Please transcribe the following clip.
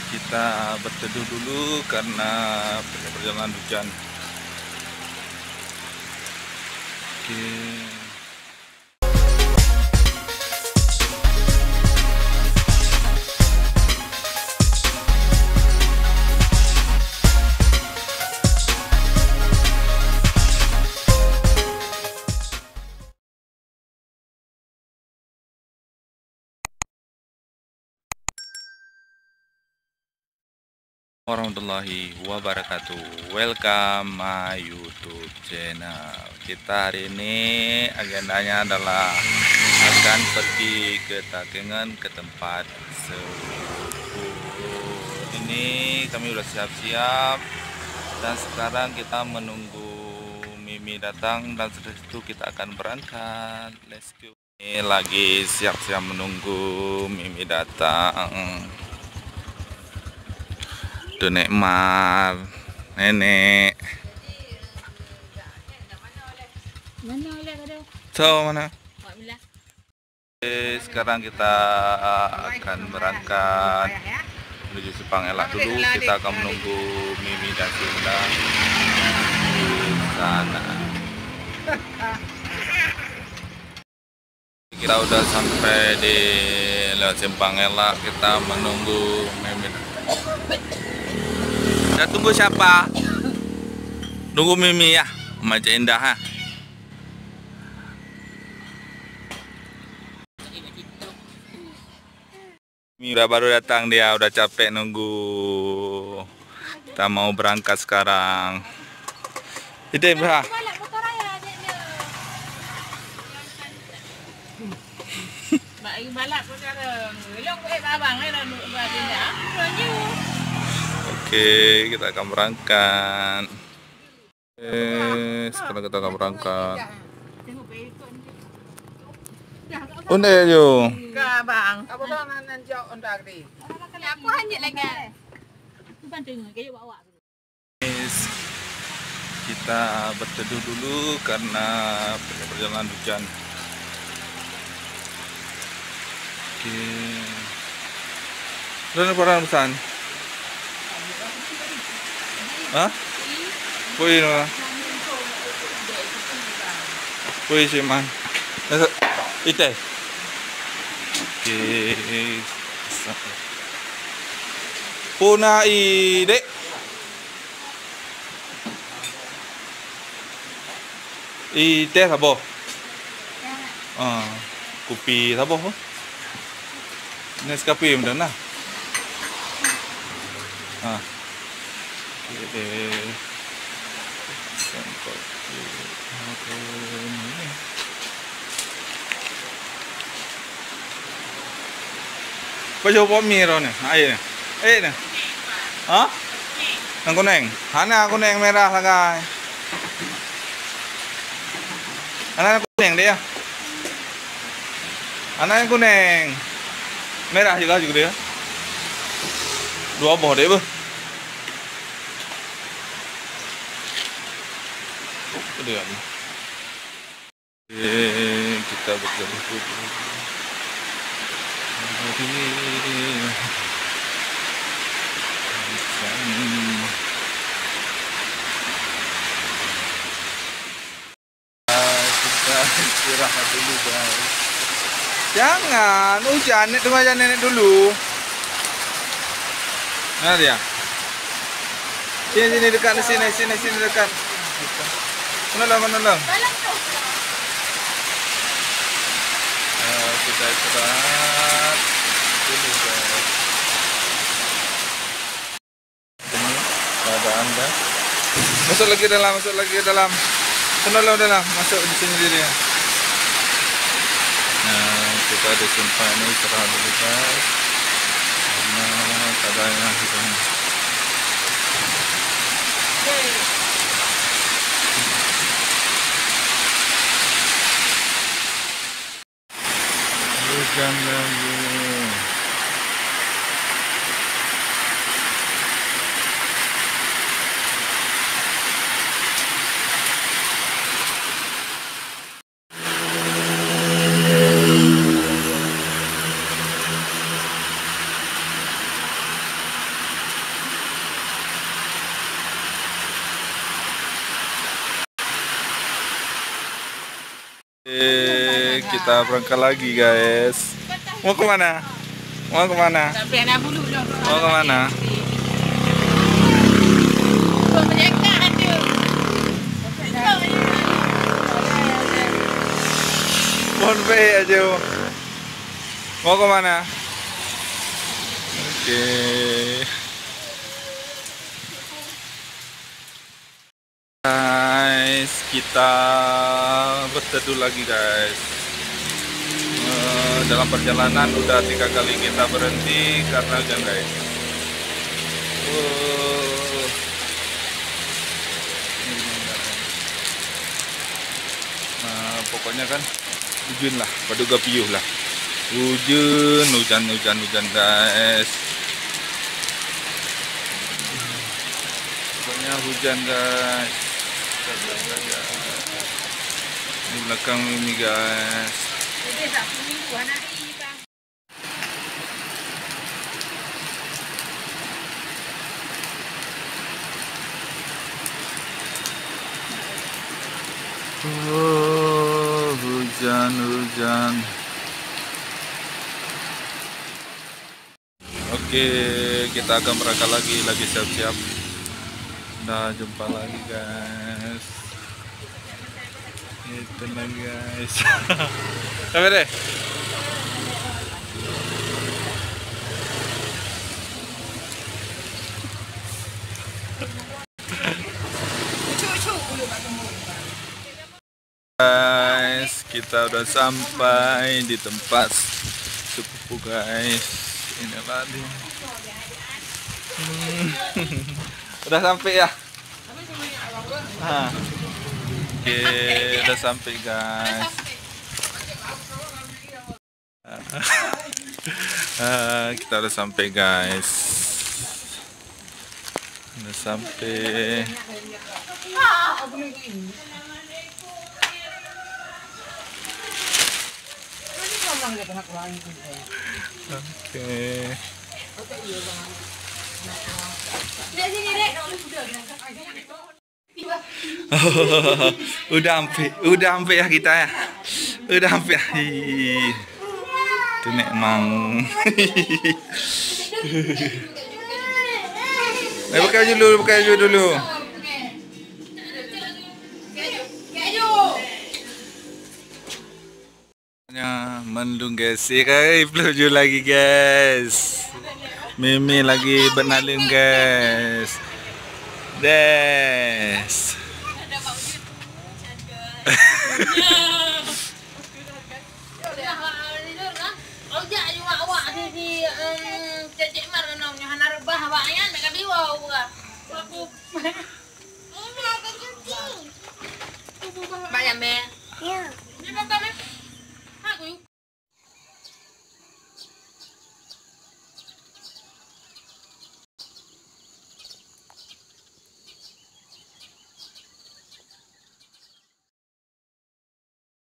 Kita berteduh dulu karena perjalanan hujan. Oke. Warahmatullahi wabarakatuh. Welcome my YouTube channel. Kita hari ini agendanya adalah akan pergi ke Takengon, ke tempat sepupu. Ini kami udah siap-siap dan sekarang kita menunggu Mimi datang dan setelah itu kita akan berangkat. Let's go. Ini lagi siap-siap menunggu Mimi datang. Tuh Nek Mar, Nenek. Mana oleh kau? So mana? Buat belah. Oke, sekarang kita akan berangkat menuju Sepang Elak dulu. Kita akan menunggu Mimi dan Sinda di sana. Kita udah sampai di lewat Simpang Elak. Kita menunggu Mimi. Udah tunggu siapa? Nunggu Mimi ya, Macam Indah ha. Mimi udah baru datang, dia udah capek nunggu. Kita mau berangkat sekarang. Ide berapa? Balak motor raya dia. Baik balak sekarang. Long abang ni dah buat dia. Laju. Oke, kita akan berangkat. Sekarang kita akan berangkat. Tengok berikut ni. Unde yo. Ka bang, apa dah nan jauh ondak di. Apa hanya lagi? Tu banting ke bawa. Kita berteduh dulu karena perjalanan hujan. Oke. Mana barang pesan? Hah? Pui no. Pui si man. Ite. Oke. Puna ide. Ite sabo. Kopi sabo. Nescafe macam mana? Baju apa miro ni? Air ni. Ni. Ha? Yang kuning. Hana kuning merah sagai. Hana kuning dia. Hana yang kuning. Merah juga dia. Dua buah dia ber. Dia. Kita berjalan dulu. Kita istirahat dulu guys. Jangan hujan, tunggu aja nenek dulu. Mana dia? Sini dekat, sini dekat. Mana lah. Kita istirahat dulu guys. Ini keadaan dah. Masuk lagi dalam. Sana dalam, masuk di sini dia. Nah, kita ada sempat ini istirahat dulu guys. Karena keadaannya hujan. Hujan lagi. kita berangkat lagi guys. Mau kemana? Mau kemana? Mau kemana? Bonpei aja. Mau kemana? Oke. Guys, kita berteduh lagi guys. Dalam perjalanan udah 3 kali kita berhenti karena hujan guys. Pokoknya kan hujan lah, paduga piuh lah. Hujan guys. Pokoknya hujan guys. Di belakang ini guys. Hujan. Oke, kita akan berangkat lagi siap-siap. Udah jumpa lagi guys. Itu lagi guys. Sampai deh. Guys, kita udah sampai di tempat sepupu guys. Inilah dia. Udah sampai ya? Oke, udah sampai guys. Kita udah sampai guys. Udah sampai. Oke. Udah sampai ya kita ya. Udah sampai ya. Itu nek emang. Buka baju dulu. Mendung guys, pelaju lagi guys. Mimi lagi bernalim guys. Des.